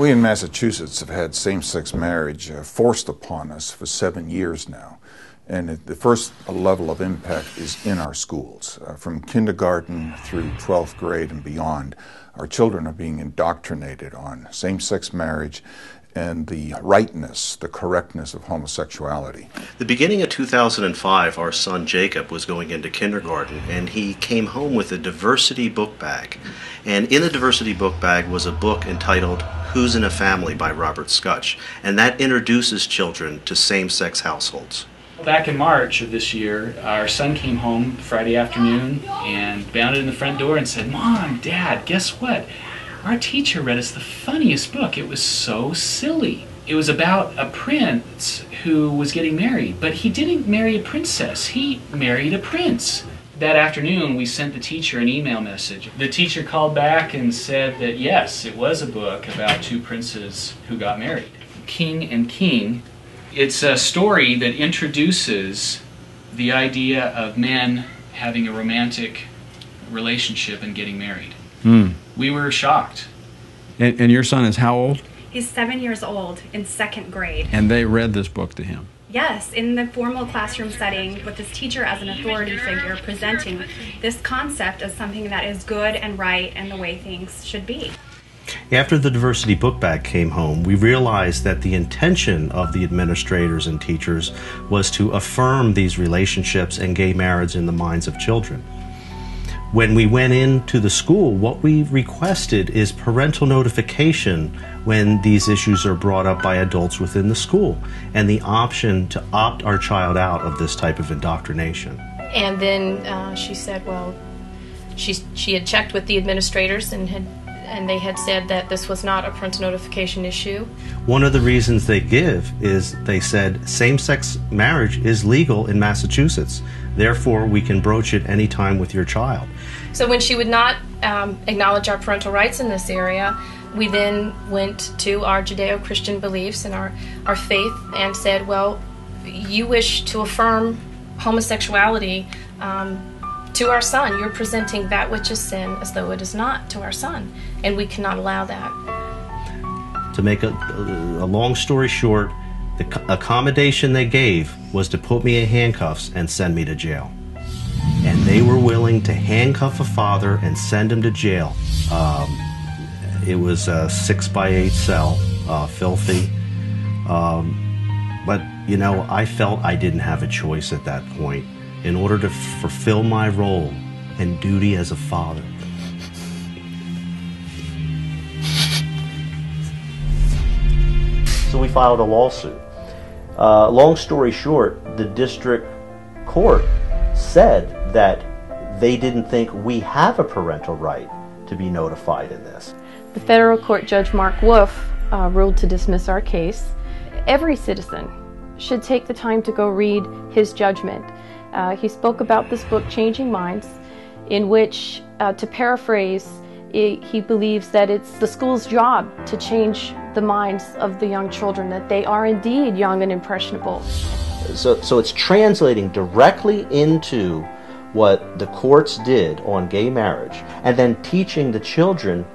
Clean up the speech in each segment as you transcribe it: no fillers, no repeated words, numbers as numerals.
We in Massachusetts have had same-sex marriage forced upon us for 7 years now. And the first level of impact is in our schools. From kindergarten through 12th grade and beyond, our children are being indoctrinated on same-sex marriage and the rightness, the correctness of homosexuality. The beginning of 2005, our son Jacob was going into kindergarten, and he came home with a diversity book bag. And in the diversity book bag was a book entitled Who's in a Family by Robert Scutch, and that introduces children to same-sex households. Back in March of this year, our son came home Friday afternoon and bounded in the front door and said, "Mom, Dad, guess what? Our teacher read us the funniest book. It was so silly. It was about a prince who was getting married, but he didn't marry a princess. He married a prince." That afternoon, we sent the teacher an email message. The teacher called back and said that yes, it was a book about two princes who got married. King and King. It's a story that introduces the idea of men having a romantic relationship and getting married. We were shocked. And your son is how old? He's 7 years old, in 2nd grade. And they read this book to him? Yes, in the formal classroom setting with his teacher as an authority figure presenting this concept as something that is good and right and the way things should be. After the diversity book bag came home, we realized that the intention of the administrators and teachers was to affirm these relationships and gay marriage in the minds of children. When we went into the school, what we requested is parental notification when these issues are brought up by adults within the school, and the option to opt our child out of this type of indoctrination. And then she said, well, she had checked with the administrators and they had said that this was not a parental notification issue. One of the reasons they give is they said same-sex marriage is legal in Massachusetts. Therefore, we can broach it anytime with your child. So when she would not acknowledge our parental rights in this area, we then went to our Judeo-Christian beliefs and our faith and said, well, you wish to affirm homosexuality to our son. You're presenting that which is sin as though it is not to our son, and we cannot allow that. To make a long story short, the accommodation they gave was to put me in handcuffs and send me to jail. And they were willing to handcuff a father and send him to jail. It was a 6x8 cell, filthy. But, you know, I felt I didn't have a choice at that point in order to fulfill my role and duty as a father. So we filed a lawsuit. Long story short, the district court said that they didn't think we have a parental right to be notified in this. The federal court judge Mark Wolf ruled to dismiss our case. Every citizen should take the time to go read his judgment. He spoke about this book, Changing Minds, in which, to paraphrase, he believes that it's the school's job to change the minds of the young children, that they are indeed young and impressionable. So it's translating directly into what the courts did on gay marriage, and then teaching the children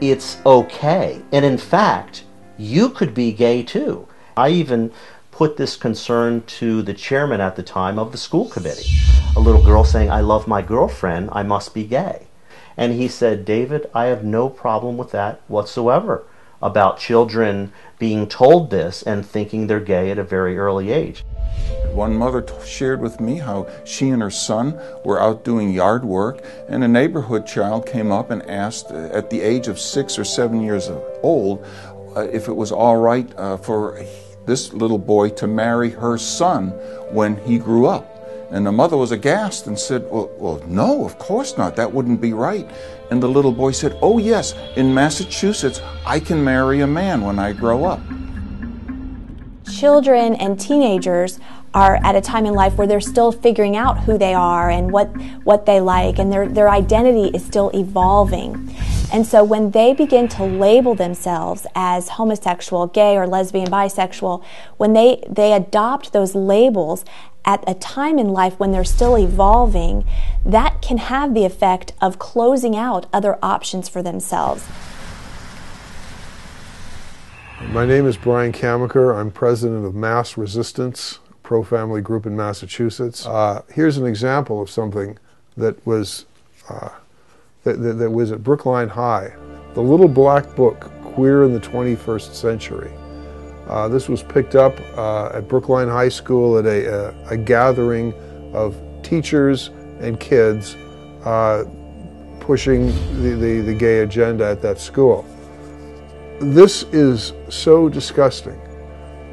it's okay. And in fact, you could be gay too. I even put this concern to the chairman at the time of the school committee. A little girl saying, "I love my girlfriend, I must be gay." And he said, "David, I have no problem with that whatsoever, about children being told this and thinking they're gay at a very early age." One mother shared with me how she and her son were out doing yard work, and a neighborhood child came up and asked at the age of 6 or 7 years old if it was all right for this little boy to marry her son when he grew up. And the mother was aghast and said, well, no, of course not. That wouldn't be right. And the little boy said, "Oh yes, in Massachusetts, I can marry a man when I grow up." Children and teenagers are at a time in life where they're still figuring out who they are and what they like, and their identity is still evolving. And so when they begin to label themselves as homosexual, gay, or lesbian, bisexual, when they adopt those labels at a time in life when they're still evolving, that can have the effect of closing out other options for themselves. My name is Brian Kamaker. I'm president of Mass Resistance, pro-family group in Massachusetts. Here's an example of something that was that was at Brookline High. The Little Black Book, Queer in the 21st Century. This was picked up at Brookline High School at a gathering of teachers and kids pushing the gay agenda at that school. This is so disgusting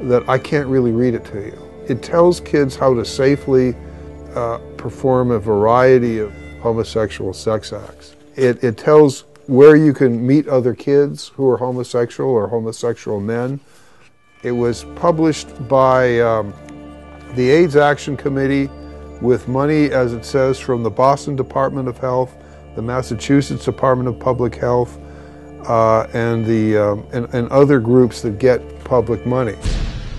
that I can't really read it to you. It tells kids how to safely perform a variety of homosexual sex acts. It tells where you can meet other kids who are homosexual or homosexual men. It was published by the AIDS Action Committee with money, as it says, from the Boston Department of Health, the Massachusetts Department of Public Health, and other groups that get public money.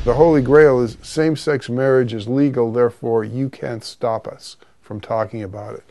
The Holy Grail is same-sex marriage is legal, therefore you can't stop us from talking about it.